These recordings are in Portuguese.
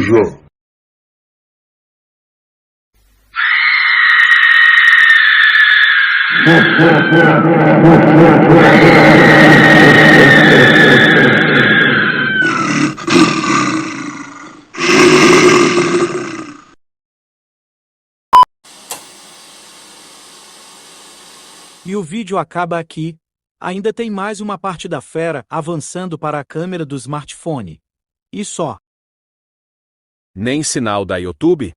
já. E o vídeo acaba aqui. Ainda tem mais uma parte da fera avançando para a câmera do smartphone. E só. Nem sinal da YouTube?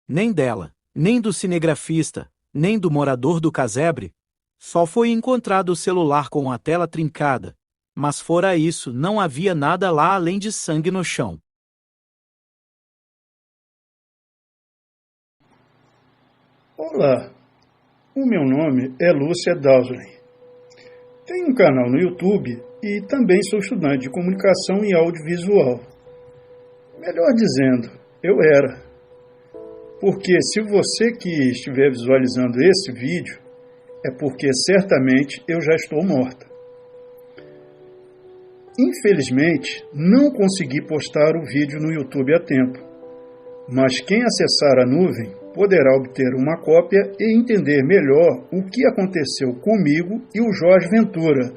Nem dela, nem do cinegrafista, nem do morador do casebre. Só foi encontrado o celular com a tela trincada. Mas fora isso, não havia nada lá além de sangue no chão. Olá, o meu nome é Lúcia Dowsley. Tenho um canal no YouTube e também sou estudante de comunicação e audiovisual. Melhor dizendo, eu era. Porque se você que estiver visualizando esse vídeo, é porque certamente eu já estou morta. Infelizmente, não consegui postar o vídeo no YouTube a tempo, mas quem acessar a nuvem poderá obter uma cópia e entender melhor o que aconteceu comigo e o Jorge Ventura,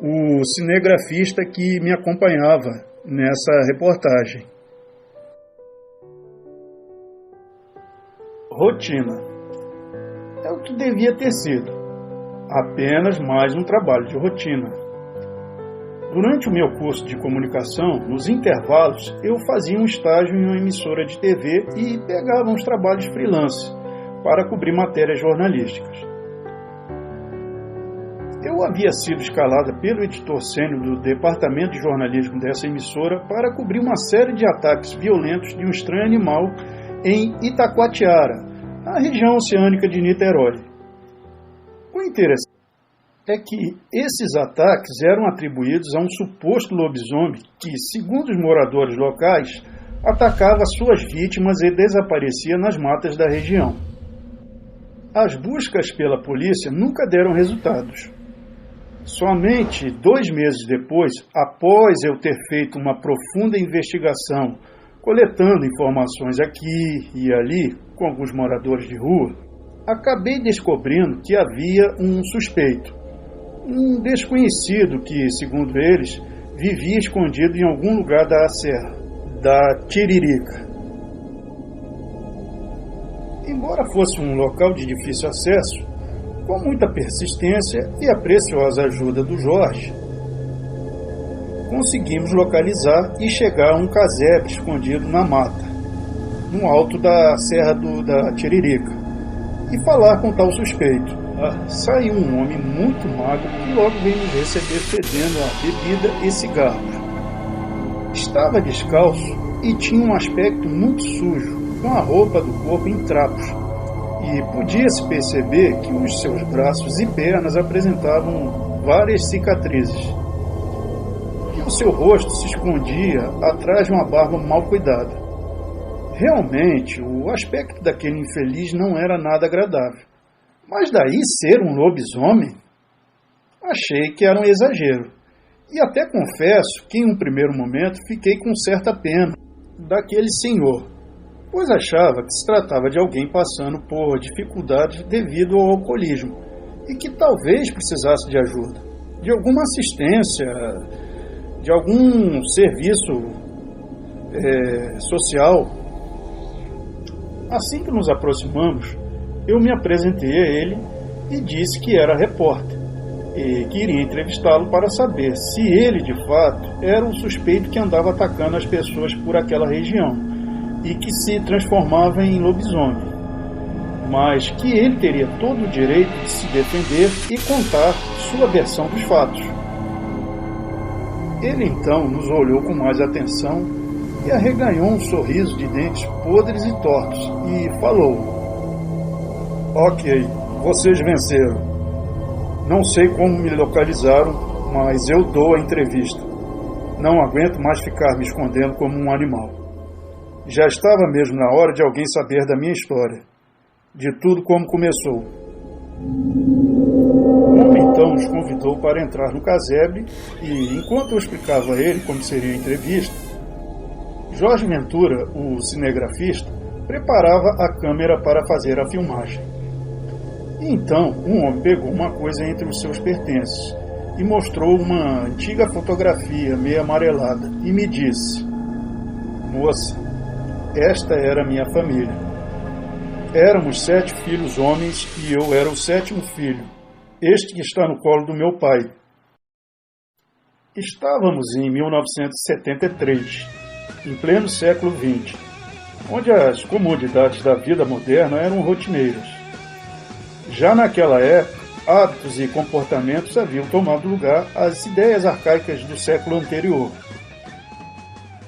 o cinegrafista que me acompanhava nessa reportagem. Rotina. É o que devia ter sido. Apenas mais um trabalho de rotina. Durante o meu curso de comunicação, nos intervalos, eu fazia um estágio em uma emissora de TV e pegava uns trabalhos freelance para cobrir matérias jornalísticas. Eu havia sido escalada pelo editor sênior do departamento de jornalismo dessa emissora para cobrir uma série de ataques violentos de um estranho animal em Itacoatiara, na região oceânica de Niterói. O interessante é que esses ataques eram atribuídos a um suposto lobisomem que, segundo os moradores locais, atacava suas vítimas e desaparecia nas matas da região. As buscas pela polícia nunca deram resultados. Somente 2 meses depois, após eu ter feito uma profunda investigação, coletando informações aqui e ali com alguns moradores de rua, acabei descobrindo que havia um suspeito. Um desconhecido que, segundo eles, vivia escondido em algum lugar da serra, da Tiririca. Embora fosse um local de difícil acesso, com muita persistência e a preciosa ajuda do Jorge, conseguimos localizar e chegar a um casebre escondido na mata, no alto da serra da Tiririca, e falar com tal suspeito. Saiu um homem muito magro que logo veio nos receber fedendo a bebida e cigarros. Estava descalço e tinha um aspecto muito sujo, com a roupa do corpo em trapos, e podia-se perceber que os seus braços e pernas apresentavam várias cicatrizes. E o seu rosto se escondia atrás de uma barba mal cuidada. Realmente, o aspecto daquele infeliz não era nada agradável. Mas daí ser um lobisomem? Achei que era um exagero. E até confesso que em um primeiro momento fiquei com certa pena daquele senhor, pois achava que se tratava de alguém passando por dificuldades devido ao alcoolismo e que talvez precisasse de ajuda, de alguma assistência, de algum serviço social. Assim que nos aproximamos, eu me apresentei a ele e disse que era repórter e que iria entrevistá-lo para saber se ele, de fato, era o suspeito que andava atacando as pessoas por aquela região e que se transformava em lobisomem, mas que ele teria todo o direito de se defender e contar sua versão dos fatos. Ele então nos olhou com mais atenção e arreganhou um sorriso de dentes podres e tortos e falou: "Ok, vocês venceram. Não sei como me localizaram, mas eu dou a entrevista. Não aguento mais ficar me escondendo como um animal. Já estava mesmo na hora de alguém saber da minha história, de tudo como começou." O homem então nos convidou para entrar no casebre e, enquanto eu explicava a ele como seria a entrevista, Jorge Ventura, o cinegrafista, preparava a câmera para fazer a filmagem. E então, um homem pegou uma coisa entre os seus pertences e mostrou uma antiga fotografia meio amarelada e me disse: "Moça, esta era a minha família. Éramos 7 filhos homens e eu era o 7º filho, este que está no colo do meu pai." Estávamos em 1973, em pleno século XX, onde as comodidades da vida moderna eram rotineiras. Já naquela época, hábitos e comportamentos haviam tomado lugar às ideias arcaicas do século anterior.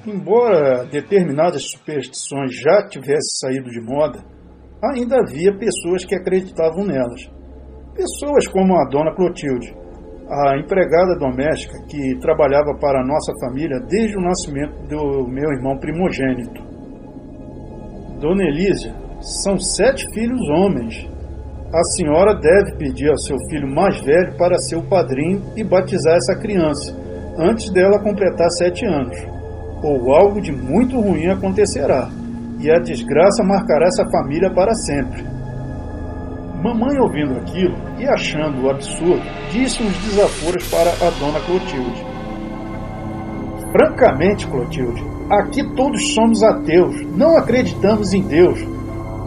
Embora determinadas superstições já tivessem saído de moda, ainda havia pessoas que acreditavam nelas. Pessoas como a Dona Clotilde, a empregada doméstica que trabalhava para a nossa família desde o nascimento do meu irmão primogênito. Dona Elísia, são 7 filhos homens. A senhora deve pedir ao seu filho mais velho para ser o padrinho e batizar essa criança, antes dela completar 7 anos. Ou algo de muito ruim acontecerá, e a desgraça marcará essa família para sempre. Mamãe, ouvindo aquilo e achando o absurdo, disse uns desaforos para a Dona Clotilde. "Francamente, Clotilde, aqui todos somos ateus, não acreditamos em Deus,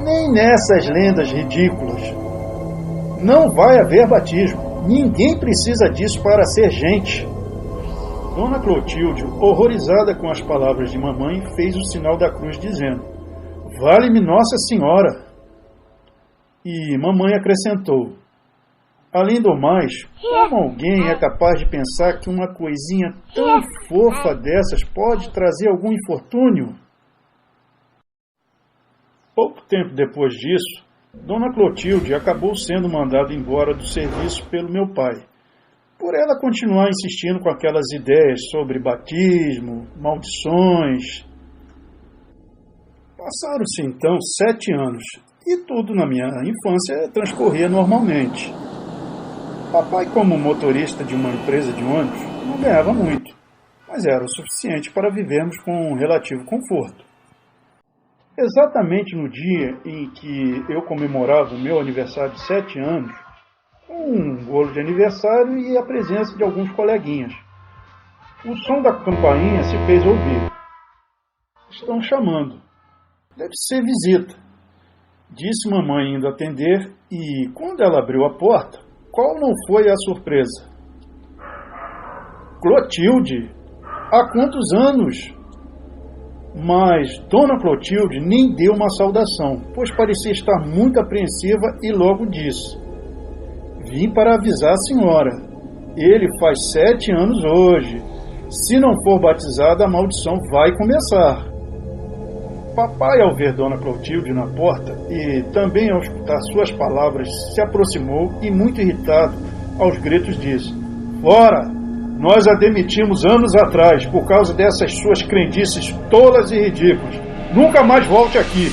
nem nessas lendas ridículas. Não vai haver batismo, ninguém precisa disso para ser gente." Dona Clotilde, horrorizada com as palavras de mamãe, fez o sinal da cruz dizendo: "Vale-me Nossa Senhora." E mamãe acrescentou: "Além do mais, como alguém é capaz de pensar que uma coisinha tão fofa dessas pode trazer algum infortúnio?" Pouco tempo depois disso, Dona Clotilde acabou sendo mandada embora do serviço pelo meu pai, por ela continuar insistindo com aquelas ideias sobre batismo, maldições. Passaram-se então 7 anos, e tudo na minha infância transcorria normalmente. Papai, como motorista de uma empresa de ônibus, não ganhava muito, mas era o suficiente para vivermos com relativo conforto. Exatamente no dia em que eu comemorava o meu aniversário de 7 anos, um bolo de aniversário e a presença de alguns coleguinhas, o som da campainha se fez ouvir. "Estão chamando. Deve ser visita", disse mamãe indo atender, e quando ela abriu a porta, qual não foi a surpresa? "Clotilde, há quantos anos?" Mas Dona Clotilde nem deu uma saudação, pois parecia estar muito apreensiva e logo disse: "Vim para avisar a senhora. Ele faz 7 anos hoje. Se não for batizado, a maldição vai começar." Papai, ao ver Dona Clotilde na porta e também ao escutar suas palavras, se aproximou e, muito irritado, aos gritos disse: "Fora! Nós a demitimos anos atrás por causa dessas suas crendices tolas e ridículas. Nunca mais volte aqui."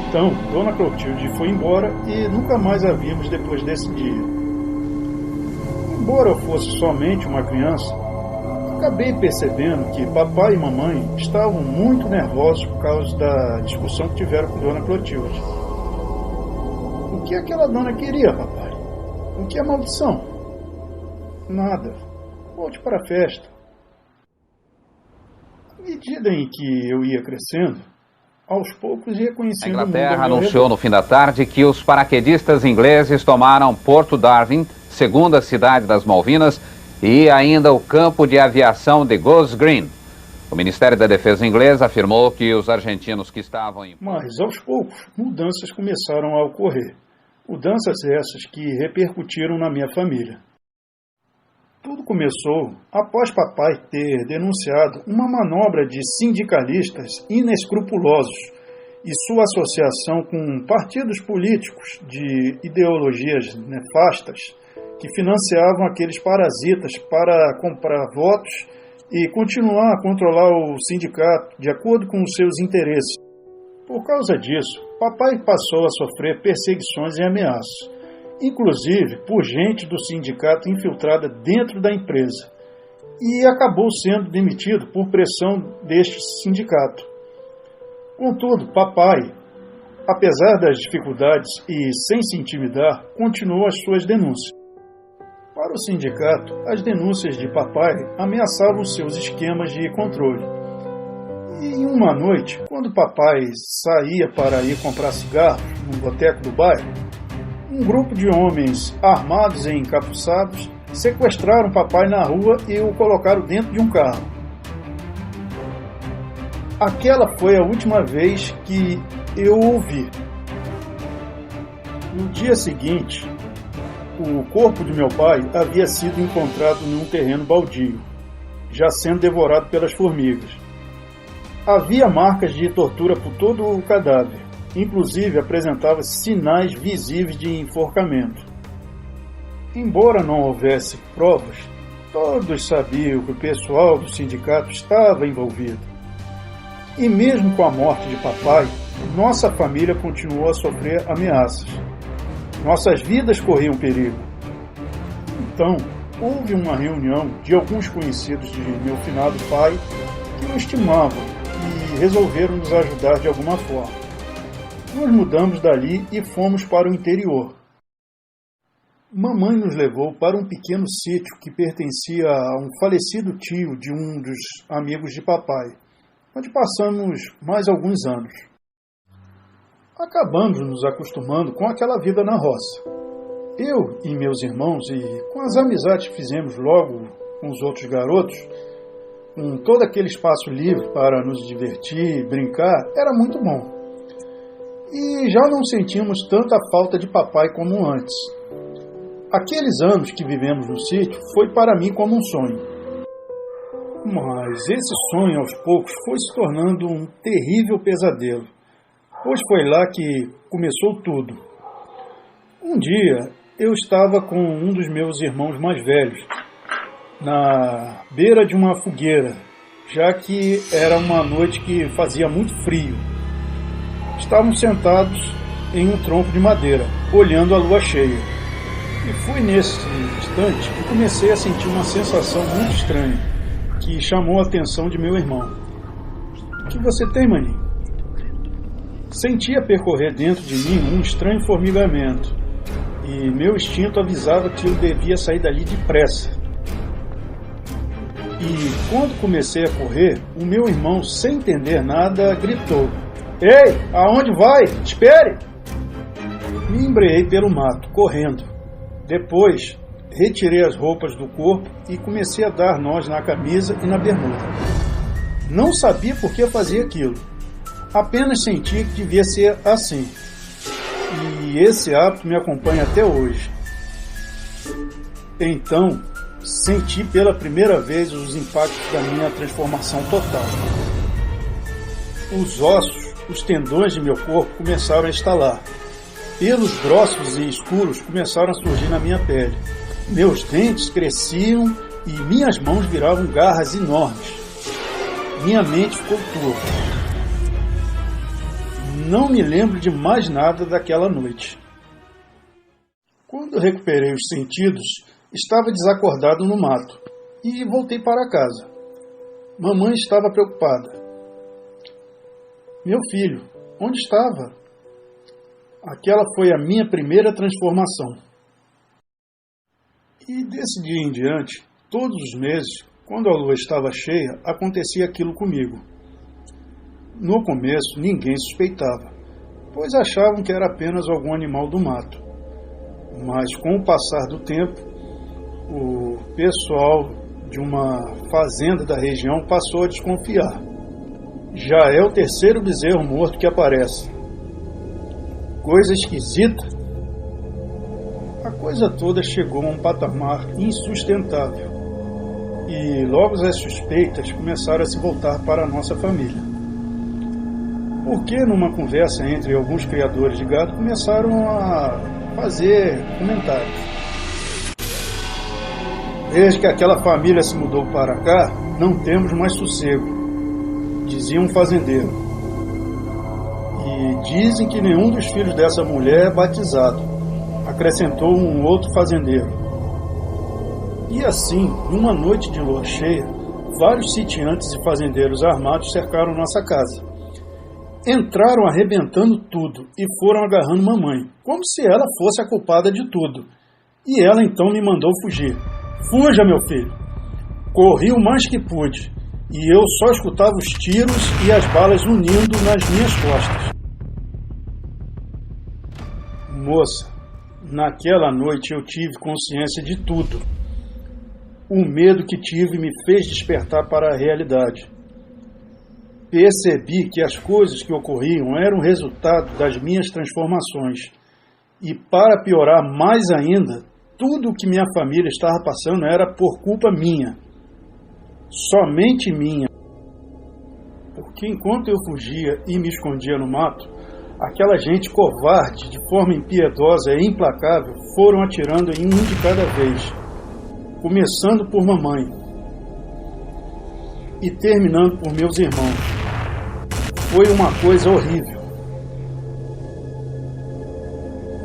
Então, Dona Clotilde foi embora e nunca mais a vimos depois desse dia. Embora eu fosse somente uma criança, acabei percebendo que papai e mamãe estavam muito nervosos por causa da discussão que tiveram com Dona Clotilde. O que aquela dona queria, papai? O que é maldição? Nada. Volte para a festa. À medida em que eu ia crescendo, aos poucos ia conhecendo A o mundo. Inglaterra anunciou no fim da tarde que os paraquedistas ingleses tomaram Porto Darwin, segunda cidade das Malvinas, e ainda o campo de aviação de Goose Green. O Ministério da Defesa inglês afirmou que os argentinos que estavam em... Mas, aos poucos, mudanças começaram a ocorrer. Mudanças essas que repercutiram na minha família. Tudo começou após papai ter denunciado uma manobra de sindicalistas inescrupulosos e sua associação com partidos políticos de ideologias nefastas que financiavam aqueles parasitas para comprar votos e continuar a controlar o sindicato de acordo com os seus interesses. Por causa disso, papai passou a sofrer perseguições e ameaças, inclusive por gente do sindicato infiltrada dentro da empresa. e acabou sendo demitido por pressão deste sindicato. Contudo, papai, apesar das dificuldades e sem se intimidar, continuou as suas denúncias. Para o sindicato, as denúncias de papai ameaçavam seus esquemas de controle. E em uma noite, quando papai saía para ir comprar cigarro no boteco do bairro, um grupo de homens armados e encapuçados sequestraram papai na rua e o colocaram dentro de um carro. Aquela foi a última vez que eu o ouvi. No dia seguinte, o corpo de meu pai havia sido encontrado num terreno baldio, já sendo devorado pelas formigas. Havia marcas de tortura por todo o cadáver, inclusive apresentava sinais visíveis de enforcamento. Embora não houvesse provas, todos sabiam que o pessoal do sindicato estava envolvido. E mesmo com a morte de papai, nossa família continuou a sofrer ameaças. Nossas vidas corriam perigo. Então, houve uma reunião de alguns conhecidos de meu finado pai que o estimavam e resolveram nos ajudar de alguma forma. Nos mudamos dali e fomos para o interior. Mamãe nos levou para um pequeno sítio que pertencia a um falecido tio de um dos amigos de papai, onde passamos mais alguns anos. Acabamos nos acostumando com aquela vida na roça. Eu e meus irmãos, e com as amizades que fizemos logo com os outros garotos, com todo aquele espaço livre para nos divertir, brincar, era muito bom. E já não sentimos tanta falta de papai como antes. Aqueles anos que vivemos no sítio foi para mim como um sonho. Mas esse sonho, aos poucos, foi se tornando um terrível pesadelo, pois foi lá que começou tudo. Um dia, eu estava com um dos meus irmãos mais velhos, na beira de uma fogueira, já que era uma noite que fazia muito frio. Estávamos sentados em um tronco de madeira, olhando a lua cheia. E foi nesse instante que comecei a sentir uma sensação muito estranha, que chamou a atenção de meu irmão. O que você tem, maninho? Sentia percorrer dentro de mim um estranho formigamento, e meu instinto avisava que eu devia sair dali depressa. E quando comecei a correr, o meu irmão, sem entender nada, gritou: "Ei, aonde vai? Espere!" Me embreei pelo mato, correndo. Depois, retirei as roupas do corpo e comecei a dar nós na camisa e na bermuda. Não sabia por que fazia aquilo. Apenas sentia que devia ser assim. E esse hábito me acompanha até hoje. Então, senti pela primeira vez os impactos da minha transformação total. Os ossos, os tendões de meu corpo começaram a estalar. Pelos grossos e escuros começaram a surgir na minha pele. Meus dentes cresciam e minhas mãos viravam garras enormes. Minha mente ficou turva. Não me lembro de mais nada daquela noite. Quando recuperei os sentidos, estava desacordado no mato e voltei para casa. Mamãe estava preocupada. Meu filho, onde estava? Aquela foi a minha primeira transformação. E desse dia em diante, todos os meses, quando a lua estava cheia, acontecia aquilo comigo. No começo, ninguém suspeitava, pois achavam que era apenas algum animal do mato. Mas com o passar do tempo, o pessoal de uma fazenda da região passou a desconfiar. Já é o terceiro bezerro morto que aparece. Coisa esquisita. A coisa toda chegou a um patamar insustentável. E logo as suspeitas começaram a se voltar para a nossa família. Porque numa conversa entre alguns criadores de gado começaram a fazer comentários. Desde que aquela família se mudou para cá, não temos mais sossego, dizia um fazendeiro. E dizem que nenhum dos filhos dessa mulher é batizado, acrescentou um outro fazendeiro. E assim, numa noite de lua cheia, vários sitiantes e fazendeiros armados cercaram nossa casa. Entraram arrebentando tudo e foram agarrando mamãe, como se ela fosse a culpada de tudo. E ela então me mandou fugir. Fuja, meu filho! Corri o mais que pude, e eu só escutava os tiros e as balas unindo nas minhas costas. Moça, naquela noite eu tive consciência de tudo. O medo que tive me fez despertar para a realidade. Percebi que as coisas que ocorriam eram resultado das minhas transformações. E para piorar mais ainda, tudo o que minha família estava passando era por culpa minha. Somente minha. Porque enquanto eu fugia e me escondia no mato, aquela gente covarde, de forma impiedosa e implacável, foram atirando em um de cada vez, começando por mamãe e terminando por meus irmãos. Foi uma coisa horrível.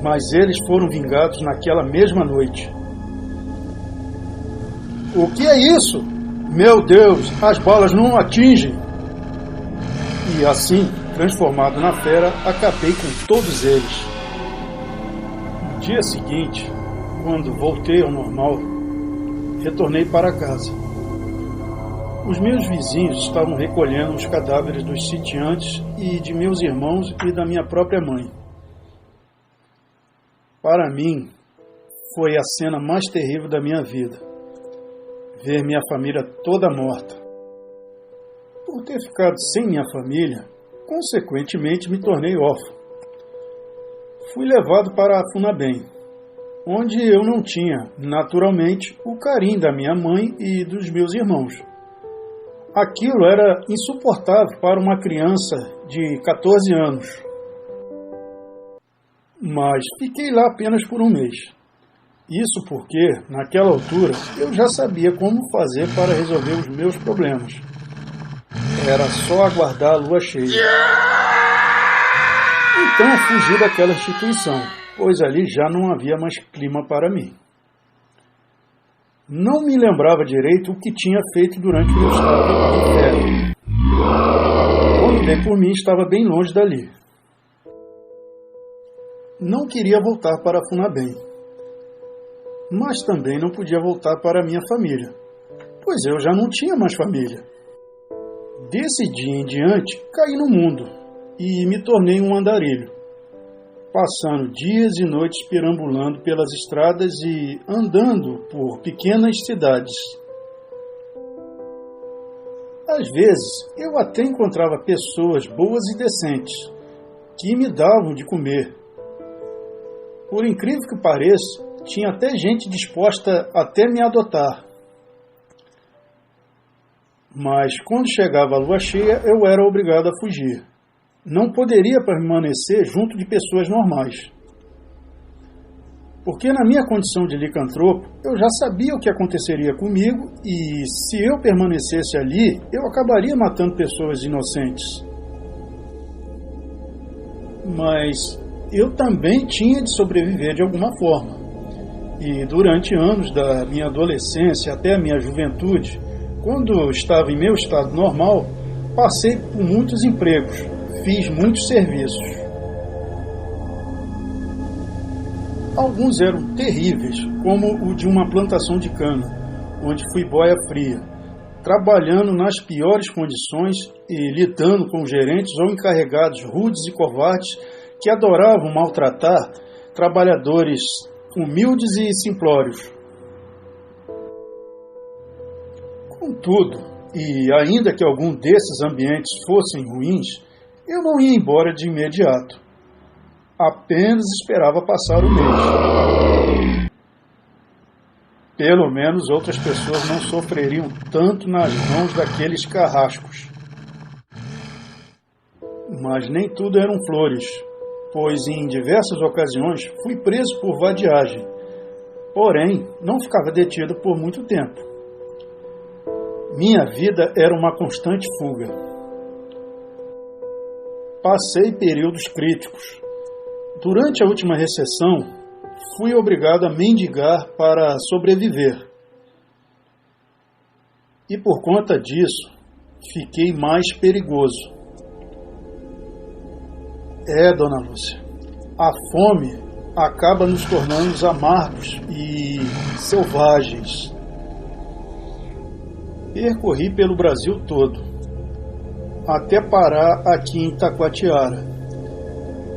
Mas eles foram vingados naquela mesma noite. O que é isso? Meu Deus, as balas não atingem! E assim, transformado na fera, acabei com todos eles. No dia seguinte, quando voltei ao normal, retornei para casa. Os meus vizinhos estavam recolhendo os cadáveres dos sitiantes e de meus irmãos e da minha própria mãe. Para mim, foi a cena mais terrível da minha vida. Ver minha família toda morta. Por ter ficado sem minha família, consequentemente me tornei órfão. Fui levado para a Funabem, onde eu não tinha, naturalmente, o carinho da minha mãe e dos meus irmãos. Aquilo era insuportável para uma criança de 14 anos. Mas fiquei lá apenas por um mês. Isso porque, naquela altura, eu já sabia como fazer para resolver os meus problemas. Era só aguardar a lua cheia. Então fugi daquela instituição, pois ali já não havia mais clima para mim. Não me lembrava direito o que tinha feito durante o meu estado de férias. Quando dei por mim, estava bem longe dali. Não queria voltar para a Funabem, mas também não podia voltar para a minha família, pois eu já não tinha mais família. Desse dia em diante, caí no mundo e me tornei um andarilho, passando dias e noites perambulando pelas estradas e andando por pequenas cidades. Às vezes, eu até encontrava pessoas boas e decentes, que me davam de comer. Por incrível que pareça, tinha até gente disposta até me adotar. Mas quando chegava a lua cheia, eu era obrigado a fugir. Não poderia permanecer junto de pessoas normais. Porque na minha condição de licantropo, eu já sabia o que aconteceria comigo e se eu permanecesse ali, eu acabaria matando pessoas inocentes. Mas eu também tinha de sobreviver de alguma forma. E durante anos da minha adolescência até a minha juventude, quando estava em meu estado normal, passei por muitos empregos, fiz muitos serviços. Alguns eram terríveis, como o de uma plantação de cana, onde fui boia fria, trabalhando nas piores condições e lidando com gerentes ou encarregados rudes e covardes que adoravam maltratar trabalhadores humildes e simplórios. Contudo, e ainda que algum desses ambientes fossem ruins, eu não ia embora de imediato. Apenas esperava passar o mês. Pelo menos outras pessoas não sofreriam tanto nas mãos daqueles carrascos. Mas nem tudo eram flores, pois em diversas ocasiões fui preso por vadiagem. Porém, não ficava detido por muito tempo. Minha vida era uma constante fuga. Passei períodos críticos. Durante a última recessão, fui obrigado a mendigar para sobreviver. E por conta disso, fiquei mais perigoso. Dona Lúcia, a fome acaba nos tornando amargos e selvagens. Percorri pelo Brasil todo, até parar aqui em Taquatiara.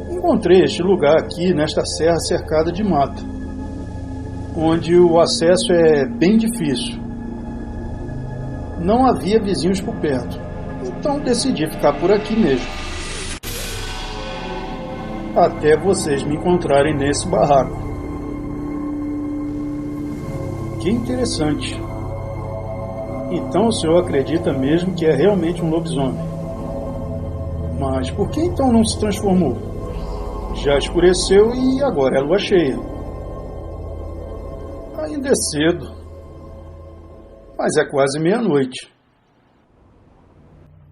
Encontrei este lugar aqui, nesta serra cercada de mata, onde o acesso é bem difícil. Não havia vizinhos por perto, então decidi ficar por aqui mesmo. Até vocês me encontrarem nesse barraco. Que interessante. Então o senhor acredita mesmo que é realmente um lobisomem? Mas por que então não se transformou? Já escureceu e agora é lua cheia. Ainda é cedo, mas é quase meia-noite.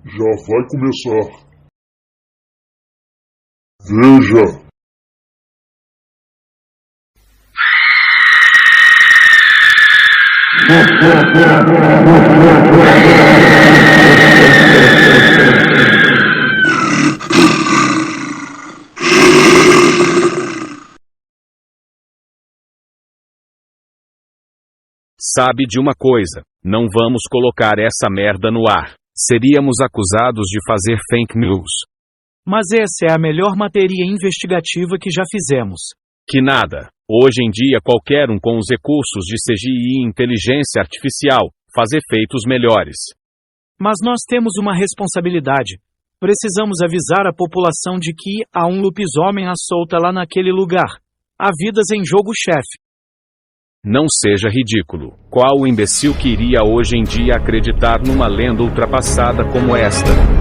Já vai começar. Veja! Sabe de uma coisa, não vamos colocar essa merda no ar. Seríamos acusados de fazer fake news. Mas essa é a melhor matéria investigativa que já fizemos. Que nada. Hoje em dia qualquer um com os recursos de CGI e inteligência artificial faz efeitos melhores. Mas nós temos uma responsabilidade. Precisamos avisar a população de que há um lobisomem à solta lá naquele lugar. Há vidas em jogo, chefe. Não seja ridículo. Qual o imbecil que iria hoje em dia acreditar numa lenda ultrapassada como esta?